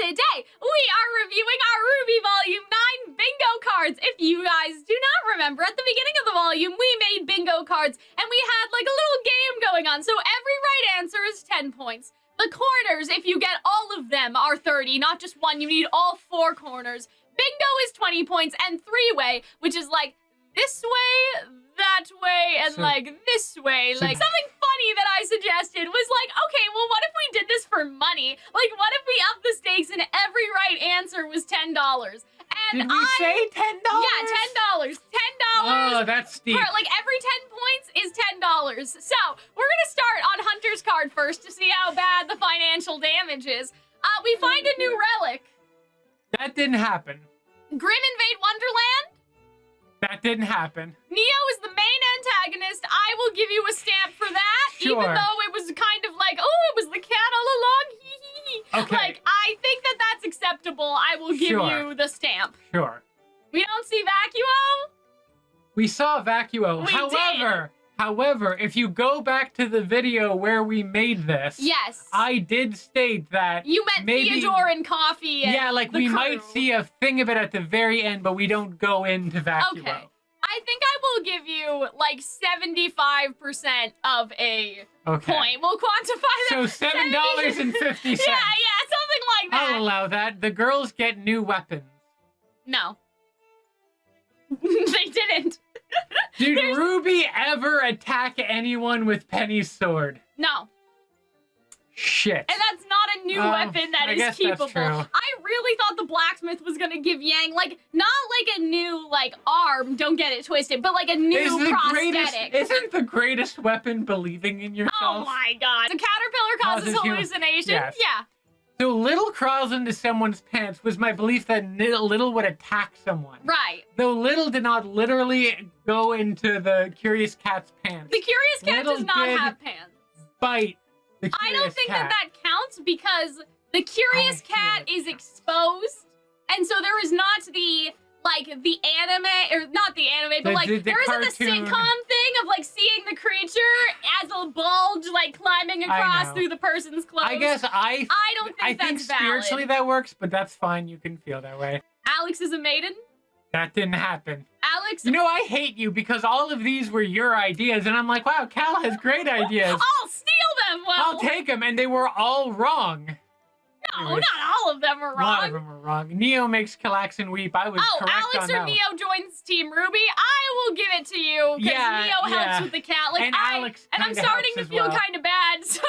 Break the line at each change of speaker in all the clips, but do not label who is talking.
today we are reviewing our RWBY Volume 9 bingo cards. If you guys do not remember, at the beginning of the volume, we made bingo cards, and we had like a little game going on. So every right answer is 10 points. The corners, if you get all of them, are 30, not just one. You need all 4 corners. Bingo is 20 points, and three-way, which is like this way, that way, and like this way. Like something funny that I suggested was like, okay, well, what if we did this for money? Like, what if we upped the stakes and every right answer was $10? And
did we say $10?
Yeah, $10. $10.
Oh, that's steep.
Like every 10 points is $10. So we're gonna start on Hunter's card first to see how bad the financial damage is. We find a new relic.
That didn't happen.
Grim Invade Wonderland.
That didn't happen.
Neo is the main antagonist. I will give you a stamp for that,
Sure.
even though it was kind of like, oh, it was the cat all along.
Okay.
Like, I think that that's acceptable. I will give you the stamp.
Sure.
We don't see Vacuo.
We saw Vacuo.
We
However, if you go back to the video where we made this,
Yes.
I did state that
You meant
maybe,
Theodore and Coffee and
yeah, like
the
we
crew.
might see a thing of it at the very end, but we don't go into Vacuo.
Okay. I think I will give you like 75% of a point. We'll quantify that.
So $7.50.
Yeah, something like that.
I'll allow that. The girls get new weapons.
No. They didn't.
Did RWBY ever attack anyone with Penny's sword?
No.
Shit.
And that's not a new weapon that is keepable.
That's true.
I really thought the blacksmith was gonna give Yang, like, not like a new, like, arm, don't get it twisted, but like a new prosthetic.
Isn't the greatest weapon believing in yourself?
Oh my god. The caterpillar causes hallucination.
Yes.
Yeah.
So Little crawls into someone's pants was my belief that Little would attack someone.
Right.
Though Little did not literally go into the Curious Cat's pants.
The Curious Cat
Little
does not
did
have pants.
Bite the Curious
I don't think
Cat.
that counts because the Curious Cat is exposed, and so there is not the, like, the anime, or not the anime, but like, there isn't the sitcom thing of like seeing the creature as a bulge, like climbing across through the person's clothes.
I guess I
don't think that's
spiritually
valid.
that works, but that's fine. You can feel that way.
Alex is a maiden.
That didn't happen.
Alex.
You know, I hate you because all of these were your ideas, and I'm like, wow, Cal has great ideas.
I'll steal them. Well,
I'll take them, and they were all wrong.
No, not all of them are wrong.
A lot of them were wrong. Neo makes Calxiyn weep. I was correct
Alex
on that.
or Neo joins Team RWBY. I will give it to you because Neo helps with the cat. Like
and Alex
and I'm starting to feel kind of bad, so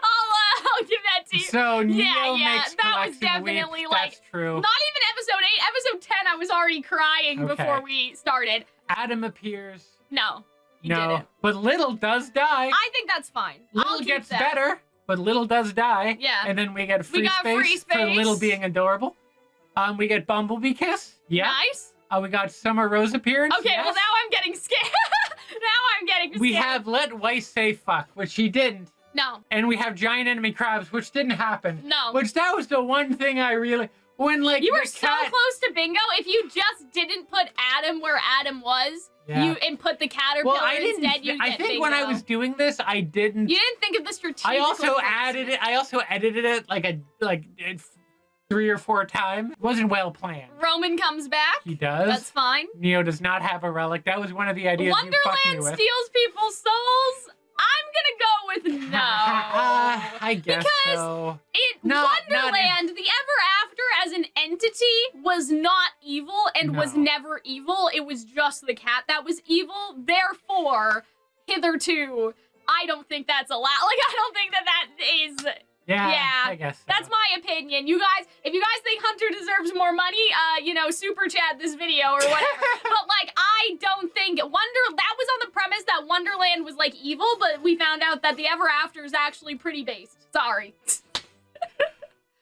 I'll give that to you.
So Neo makes
that was
Calxiyn
definitely
weep.
like
That's true.
Not even episode 8. Episode 10, I was already crying before we started.
Adam appears.
No, he didn't.
But Little does die.
I think that's fine.
Little gets better. But Little does die.
Yeah.
And then we get free
free
space for Little being adorable. We get Bumblebee Kiss. Yeah.
Nice.
We got Summer Rose appearance.
Okay, well now I'm getting scared.
We have Let Weiss say fuck, which she didn't.
No.
And we have Giant Enemy Crabs, which didn't happen.
No.
Which that was the one thing I really... When, like,
you were so close to bingo. If you just didn't put Adam where Adam was, and put the caterpillar instead, you
I think when I was doing this, I didn't.
You didn't think of the strategic.
I also edited it like 3 or 4 times. It wasn't well planned.
Roman comes back.
He does.
That's fine.
Neo does not have a relic. That was one of the ideas
Wonderland
you fucked me with.
steals people's souls. I'm gonna go with no.
I guess
because
so.
Wonderland, the Ever After as an entity was not evil and was never evil. It was just the cat that was evil. Therefore, hitherto, I don't think that's allowed. Like, I don't think that is...
Yeah, I guess so.
That's my opinion. You guys, if you guys think Hunter deserves more money, super chat this video or whatever. But like, I don't think that was on the premise that Wonderland was like evil, but we found out that the Ever After is actually pretty based. Sorry.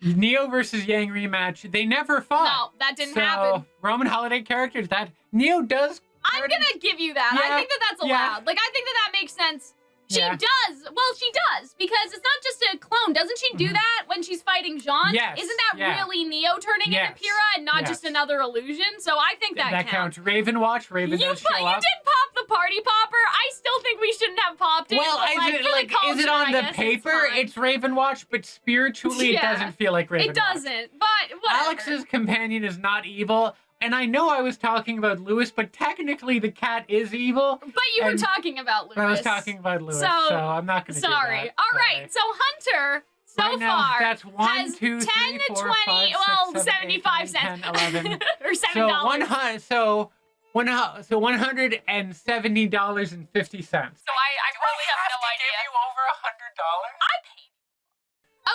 Neo versus Yang rematch. They never fought.
No, that didn't happen.
Roman holiday characters. That Neo does.
I'm gonna give you that. I think that's allowed. Like, I think that makes sense. She does. Well, she does, because it's not just a clone. Doesn't she do that when when she's fighting Jean?
Yes,
Isn't that really Neo turning into Pyrrha and not just another illusion? So I think that counts.
Raven watch. Raven does show up.
You did pop the party popper. I still think we shouldn't have popped it.
Well, is it on the paper? It's Raven watch, but spiritually it doesn't feel like Raven watch.
It doesn't, but whatever.
Alex's companion is not evil. And I know I was talking about Lewis, but technically the cat is evil.
But you were talking about Lewis.
I was talking about Lewis, so I'm not going to do that.
Sorry. All right, so Hunter,
right now,
far,
that's 1, 2, 3, 4, 5, 6, 7,
75
8, 9,
cents.
10, 11.
Or $7.
So $170.50. So I really have no idea. Give you over $100?
I paid.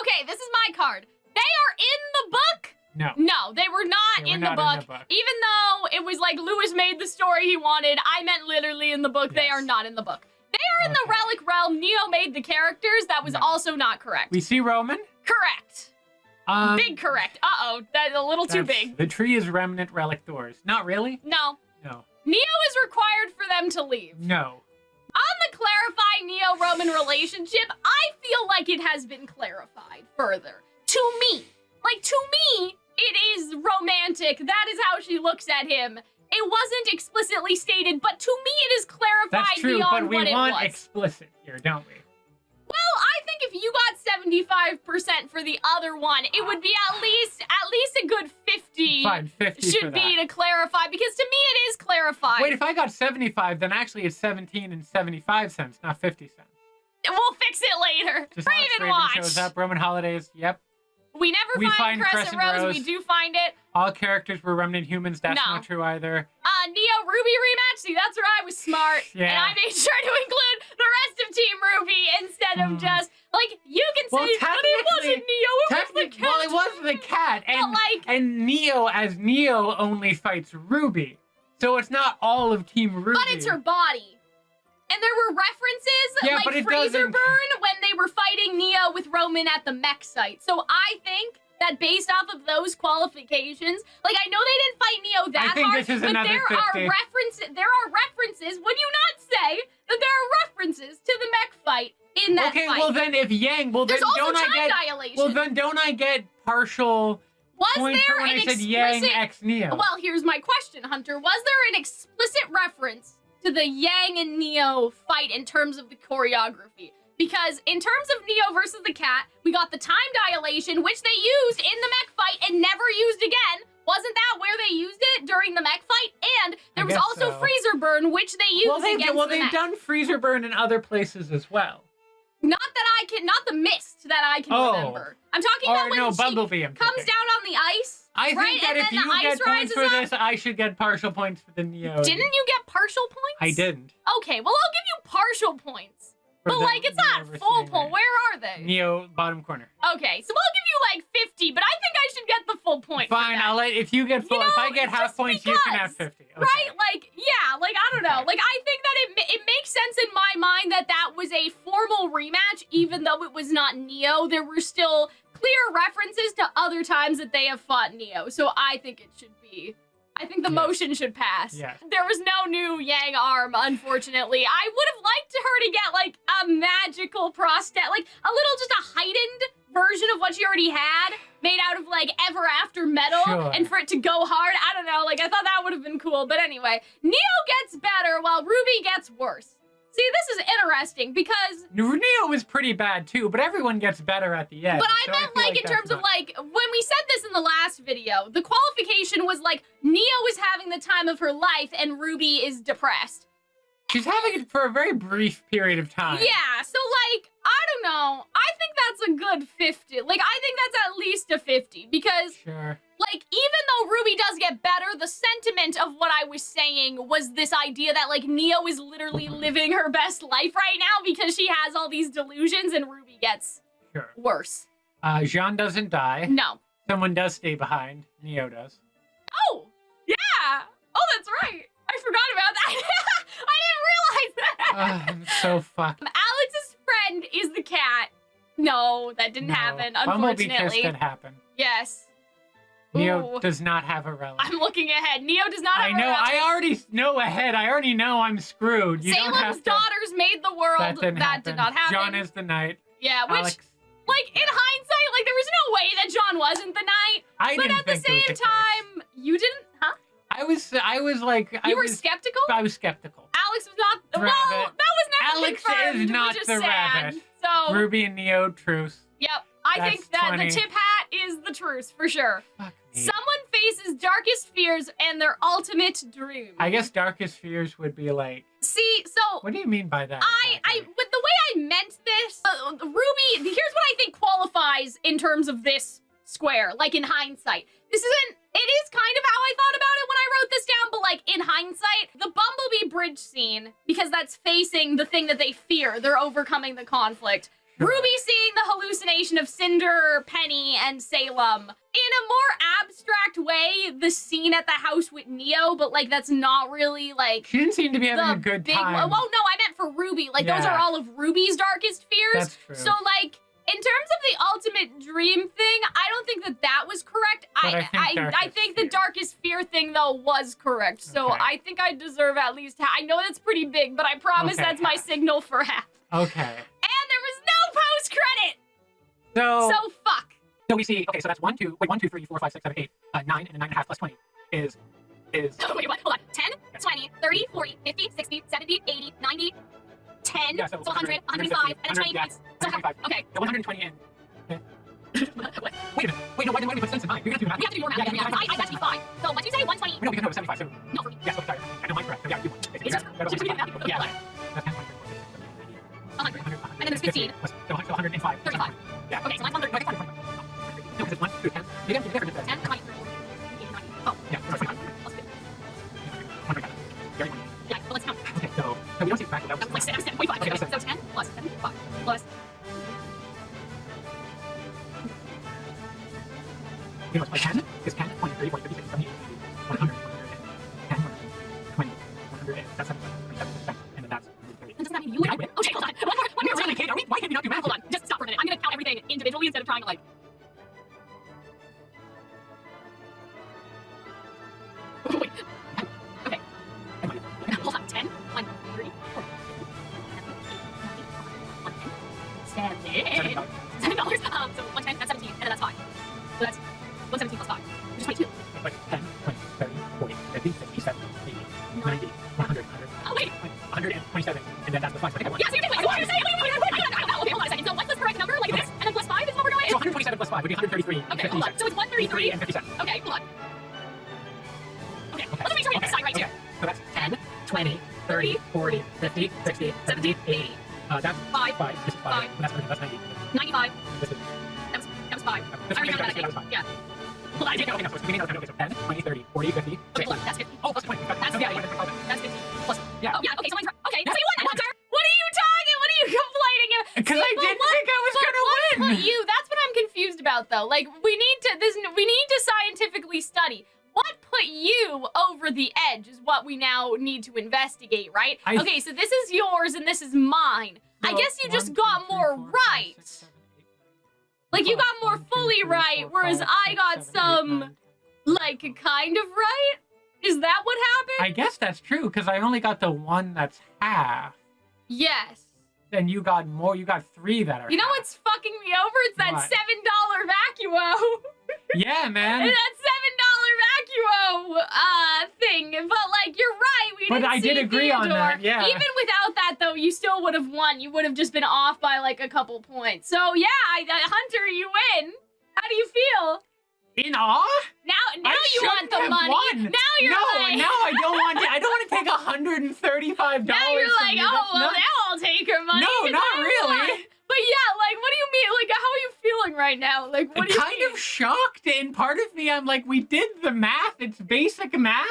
Okay, this is my card. They are in the book. No, they were not in the book. Even though it was like Lewis made the story he wanted, I meant literally in the book. Yes. They are not in the book. They are in the relic realm. Neo made the characters. That was also not correct.
We see Roman?
Correct. Big correct. Uh-oh, that's a little too big.
The tree is remnant relic doors. Not really?
No.
No.
Neo is required for them to leave.
No.
On the clarifying Neo-Roman relationship, I feel like it has been clarified further. To me. Like, to me, it is romantic. That is how she looks at him. It wasn't explicitly stated, but to me it is clarified
That's true,
beyond
but
what it was.
we want explicit here, don't we?
Well, I think if you got 75% for the other one, it would be at least a good 50.
Fine, 50
should be to clarify, because to me it is clarified.
Wait, if I got 75, then actually it's 17 and 75 cents, not 50 cents.
We'll fix it later.
Just
Raven watch.
Shows up. Roman holidays. Yep.
We never find Crescent Rose. We do find it.
All characters were remnant humans. That's not true either.
Neo RWBY rematch. See, that's where I was smart.
Yeah.
And I made sure to include the rest of Team RWBY instead of just, like, you can say, but it wasn't Neo, it was the cat.
Well, it was the cat. And Neo, as Neo, only fights RWBY. So it's not all of Team RWBY.
But it's her body. And there were references, like Freezer Burn, when they were fighting Neo with Roman at the mech site. So I think that based off of those qualifications, like, I know they didn't fight Neo that hard, but there are references, would you not say that there are references to the mech fight in that fight?
Okay, well then if Yang, well then don't I get partial points for when I said Yang X Neo?
Well, here's my question, Hunter. Was there an explicit reference to the Yang and Neo fight in terms of the choreography? Because in terms of Neo versus the cat, we got the time dilation, which they used in the mech fight and never used again. Wasn't that where they used it during the mech fight? And there was also Freezer Burn, which they used against the mech.
They've done Freezer Burn in other places as well.
Not the mist that I can remember. I'm talking about when
Bumblebee
she comes down on the ice.
I think that if you get points for this, I should get partial points for the Neo.
Didn't you get partial points?
I didn't.
Okay, well, I'll give you partial points. But, like, it's not full point. Where are they?
Neo, bottom corner.
Okay, so I'll give you, like, 50, but I think I should get the full point.
Fine, I'll let, if you get full, if I get half points, you can have 50. Okay.
Right? Like, yeah, like, I don't know. Like, I think that it makes sense in my mind that that was a formal rematch, even though it was not Neo. There were still clear references to other times that they have fought Neo, so I think it should be. I think the motion should pass.
Yes.
There was no new Yang arm, unfortunately. I would have liked her to get, like, a magical prosthetic, like, a little, just a heightened version of what she already had, made out of, like, Ever After metal, and for it to go hard. I don't know, like, I thought that would have been cool. But anyway, Neo gets better while RWBY gets worse. See, this is interesting because
Neo was pretty bad too, but everyone gets better at the end.
But I meant like in terms of like when we said this in the last video, the qualification was like Neo is having the time of her life and RWBY is depressed.
She's having it for a very brief period of time.
Yeah, so like I don't know. I think that's a good 50. Like I think that's at least a 50 because like even though RWBY does get better, the sentiment of what I was saying was this idea that like Neo is literally living her best life right now because she has all these delusions and RWBY gets worse.
Jean doesn't die.
No.
Someone does stay behind. Neo does.
Oh, yeah. Oh, that's right. I forgot about that. I didn't realize that.
I'm so fucked.
Alex's friend is the cat. No, that didn't happen, unfortunately.
Bumblebee Kiss did happen.
Yes.
Neo does not have a relic.
I'm looking ahead. Neo does not have a relic.
I already know ahead. I already know I'm screwed.
Salem's daughters made the world. That did not happen.
John is the knight.
Yeah, which,
Alex,
like, in hindsight, like, there was no wasn't the knight.
I
But
didn't
at the
think it was
same
case.
time, you didn't, huh?
I was like,
You were skeptical?
I was skeptical.
Alex was not, well,
Rabbit.
that was never
Alex
confirmed,
is not
which is
the
sad.
rabbit.
So,
Ruby and Neo, truth.
yep, I think
That's
that
20.
the tip hat is the truth, for sure.
Fuck me.
Someone faces darkest fears and their ultimate dream.
I guess darkest fears would be like.
See, so
What do you mean by that?
with the way I meant this, Ruby, here's what I think qualifies in terms of this square, like in hindsight. It is kind of how I thought about it when I wrote this down, but like in hindsight, the Bumblebee bridge scene, because that's facing the thing that they fear, they're overcoming the conflict.
Sure.
Ruby seeing the hallucination of Cinder, Penny, and Salem. In a more abstract way, the scene at the house with Neo, but like that's not really like
She didn't seem to be having a
the
good
big
time.
one. Well, no, I meant for Ruby. Like those
Yeah.
are all of Ruby's darkest fears.
That's true.
So like in terms of the ultimate dream thing, I don't think that that was correct.
But
I think the darkest fear thing though was correct. So
Okay.
I think I deserve at least half. I know that's pretty big, but I promise
Okay,
that's my
half.
signal for half.
Okay.
And there was no post credit.
So
So fuck.
so we see. Okay, so that's 1, 2, 3, 4, 5, 6, 7, 8, 9, and then 9.5 plus 20 is.
Wait, what? Hold on. 10, 20, 30, 40, 50, 60, 70, 80, 90, 10,
Yeah,
so
so
100, 105, and then 20
yeah,
points. So,
125.
okay.
The 120 in.
What?
Wait a minute. Wait, no, why did we put cents in mine? We have to do math.
We have to do more math. Yeah, I got to be 5. So what did you say? 120?
No, because no, it was 75. So
No, for me.
yes, okay, sorry. I know mine's correct. So yeah, you won.
Is it? Should we do math?
Yeah.
What?
That's 10,
100.
100.
And then there's 15.
So 105.
35.
Yeah.
Okay, so mine's 130.
No, I think 120. No, because it's 1, 2, 10. You didn't different than
10, 20, 30, 40, 90. Oh,
Yeah,
plus
25.
50.
100. Very funny.
Yeah, but let's count.
Okay, so we don't see exactly that
That
was
was like 7.5.
Okay,
Okay,
that's
so 10 plus 75 plus.
You know, it's like 10 is 10, 20, 30, 40, 50, 60, 70, 80, 100, 110, 120, 100, that's 7, 27, and then that's 130.
Does that mean you win? Okay, hold on. One more.
Really, Kate, why can't you not do math?
Hold on. Just stop for a minute. I'm gonna count everything individually instead of trying to like. Wait. Okay. Hold on. 10, 20, 30, 40, 50, 70, 80, 110, $7. So 110, that's 17, and then that's 5. So that's 117 plus 5, which is 22.
It's like 10, 20, 30, 40, 50, 60, 70, 80, 90, 100, 100,
Oh, wait.
127, and then that's the plus. Okay,
Yeah, so you're doing what you're saying. Wait. Okay, hold on a second. So what's the correct number? Like this? And then plus 5 is what we're going
So
with?
127 plus 5 would be 133.
Okay, hold on. So it's 133.
and 57.
Okay, hold on. Okay, let's make sure we get the side right
Okay,
too.
so that's 10, 20, 30, 40, 50, 60, 70, 80. That's
5,
5. This is 5.
Five.
That's 90.
95.
This is
That was 5.
this
I already counted that, I
that was
think.
5.
Yeah. Hold on, I did
Okay, no, so we need another 10. Okay, so 10, 20, 30, 40, 50,
Okay,
60.
hold on. That's 50.
Oh, plus 20.
That's
So, yeah,
50.
you went to 5.
That's 50. Plus.
Yeah.
Oh, yeah. Okay, so mine's right. Okay,
Yeah.
so you won that, Hunter. What are you talking? What are you complaining about?
Because I
But
didn't
what-
think I was
but
gonna
what
win.
put you? That's what I'm confused about, though. Like, we need to scientifically study. What put you over the edge is what we now need to investigate, right? Okay, so this is yours and this is mine. I
So,
guess you just
1, 2,
got
3,
more
4, 5,
right.
6, 7, 8, 9,
Like, you
12,
got more
1, 2,
fully
3,
right,
4,
whereas
5,
I
6,
got
7, 8, 9.
some, like, kind of right? Is that what happened?
I guess that's true, because I only got the one that's half.
Yes.
Then you got more. You got 3 that are
You know
half.
what's fucking me over? It's that
What?
$7 vacuo.
Yeah, man.
That $7 vacuo thing. But like, you're right. We
But
didn't
I
see
did agree on
Theodore.
that, yeah.
Even without that, though, you still would have won. You would have just been off by like a couple points. So yeah, Hunter, you win. How do you feel?
In awe?
Now you
shouldn't
want the
have
money.
won.
Now you're
no,
like,
now I don't want to. I don't want to take $135.
now you're
from
like,
you.
oh
That's
well,
nuts.
now I'll take her money.
No,
'cause
not
I
really.
won. But yeah, like, what do you mean? Like, how are you feeling right now? Like, what do you
Kind
mean?
of shocked, and part of me, I'm like, we did the math. It's basic math.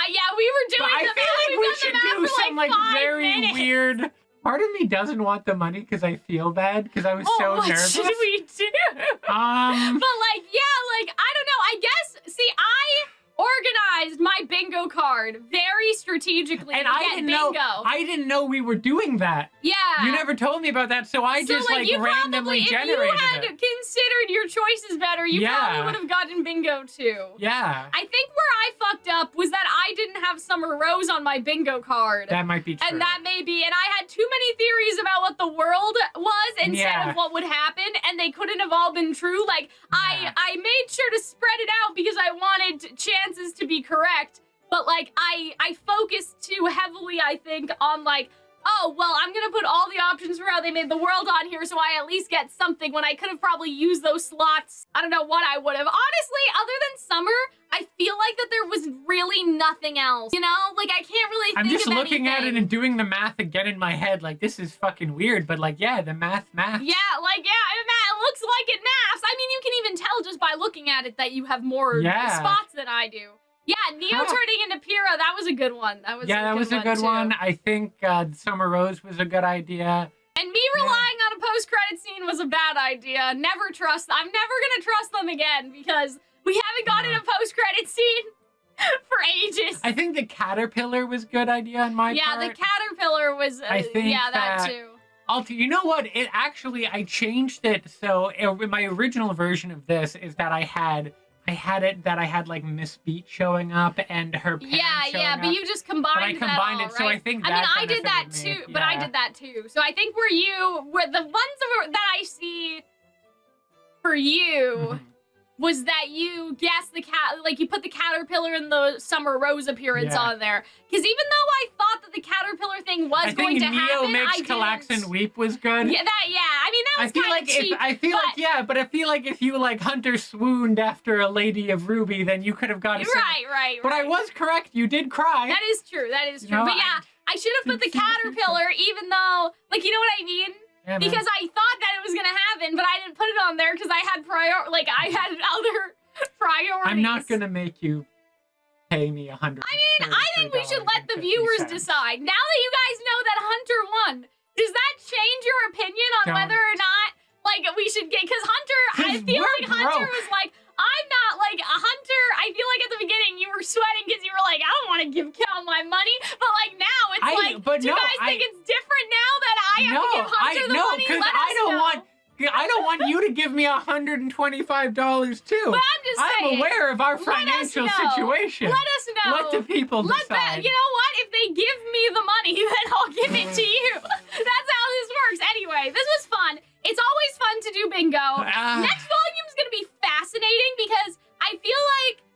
Yeah, we were
But
doing
I
the
feel
math.
like
We've
we
done the
should
math
do
for,
some
like, 5
very
minutes.
weird. Part of me doesn't want the money because I feel bad because I was so
what
nervous.
should we do? But like, yeah, like, I don't know. I guess, see, I organized my bingo card very strategically
And
to
I
get
didn't
bingo.
know. I didn't know we were doing that.
Yeah.
You never told me about that, so I just like
you
randomly
probably,
generated
if you had
it.
considered considered your choices better, you probably would have gotten bingo too.
Yeah.
I think where I fucked up was that I didn't have Summer Rose on my bingo card.
That might be true.
And that may be, and I had too many theories about what the world was instead of what would happen, and they couldn't have all been true. Like, I made sure to spread it out because I wanted chances to be correct, but like, I focused too heavily, I think, on like, oh, well, I'm gonna put all the options for how they made the world on here so I at least get something when I could have probably used those slots. I don't know what I would have. Honestly, other than Summer, I feel like that there was really nothing else. You know? Like, I can't really think of anything.
I'm just looking at it and doing the math again in my head. Like, this is fucking weird, but like, yeah, the math.
Yeah, like, yeah, it looks like it maths. I mean, you can even tell just by looking at it that you have more spots than I do. Yeah, Neo turning into Pyrrha, that was a good one. That was a good one.
I think Summer Rose was a good idea.
And me relying on a post-credit scene was a bad idea. I'm never gonna trust them again because we haven't gotten a post-credit scene for ages.
I think the caterpillar was a good idea on my part.
Yeah, the caterpillar was,
I think
that too.
You know what? I changed it. So my original version of this is that I had like Miss Beat showing up and her parents showing up.
But you just combined
it,
right?
so I think that
I did that too, but I did that too. So I think were the ones that I see for you was that you guessed you put the caterpillar and the Summer Rose appearance on there. Because even though I thought that the caterpillar thing was going to happen,
I think Neo makes Calxiyn weep was good.
Yeah, I mean, that was kind of cheap.
But I feel like if you like Hunter swooned after a Lady of Ruby, then you could have got a
Right.
But I was correct. You did cry.
That is true.
You know,
but yeah, I should have put the caterpillar, even though, like, you know what I mean?
Yeah,
because I thought that it was gonna happen, but I didn't put it on there because I had I had other priorities.
I'm not gonna make you pay me $100.
I mean, I think we should let the viewers decide. Now that you guys know that Hunter won, does that change your opinion on whether or not we should get? Because Hunter, I feel like Hunter was like, I'm not like a Hunter. I feel like at the beginning you were sweating because you were like, I don't want to give Cal my money, but like now it's do you guys think it's different now that I have to give Hunter the money?
Because I don't want you to give me $125 too.
But I'm just saying.
I'm aware of our financial situation.
Let us know.
Let the people decide.
You know what? If they give me the money, then I'll give it to you. That's how this works. Anyway, this was fun. It's always fun to do bingo. Next volume is going to be fascinating because I feel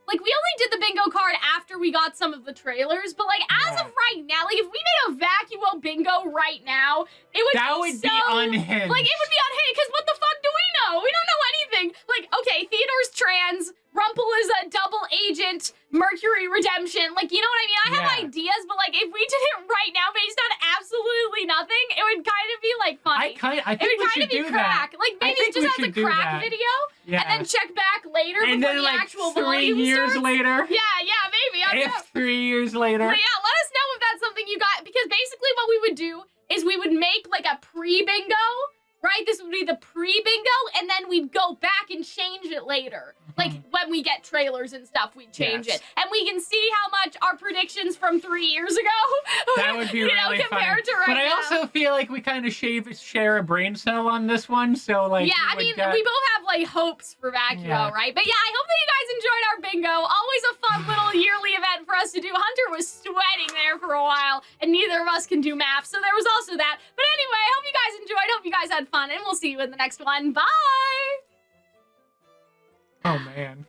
like we only did the bingo card after we got some of the trailers, but as of right now, if we made a vacuo bingo right now, it would
be unhinged.
It would be unhinged because what the fuck do we know? We don't know anything. Okay, Theodore's trans, Rumpel is a double agent, Mercury redemption. You know what I mean? I have ideas, but if we did it right now based on absolutely nothing, it would kind of be funny.
I think we should do
crack.
that.
Maybe just as a crack video, and then check back later before the actual volume
3 years
starts.
later.
Yeah, maybe. I don't know.
3 years later.
But yeah, let us know if that's something you got, because basically what we would do is we would make a pre-bingo, right? This would be the pre-bingo, and then we'd go back and change it later. When we get trailers and stuff, we'd change it. And we can see how much our predictions from 3 years ago
that would be really
compared
funny.
to right
but I
now.
also feel like we kind of share a brain cell on this one, so
yeah, I mean, we both have hopes for Vacuo, right? But yeah, I hope that you guys enjoyed our bingo. Always a fun little yearly event for us to do. Hunter was sweating there for a while, and neither of us can do math, so there was also that. But anyway, I hope you guys enjoyed. Hope you guys had fun, and we'll see you in the next one. Bye!
Oh, man.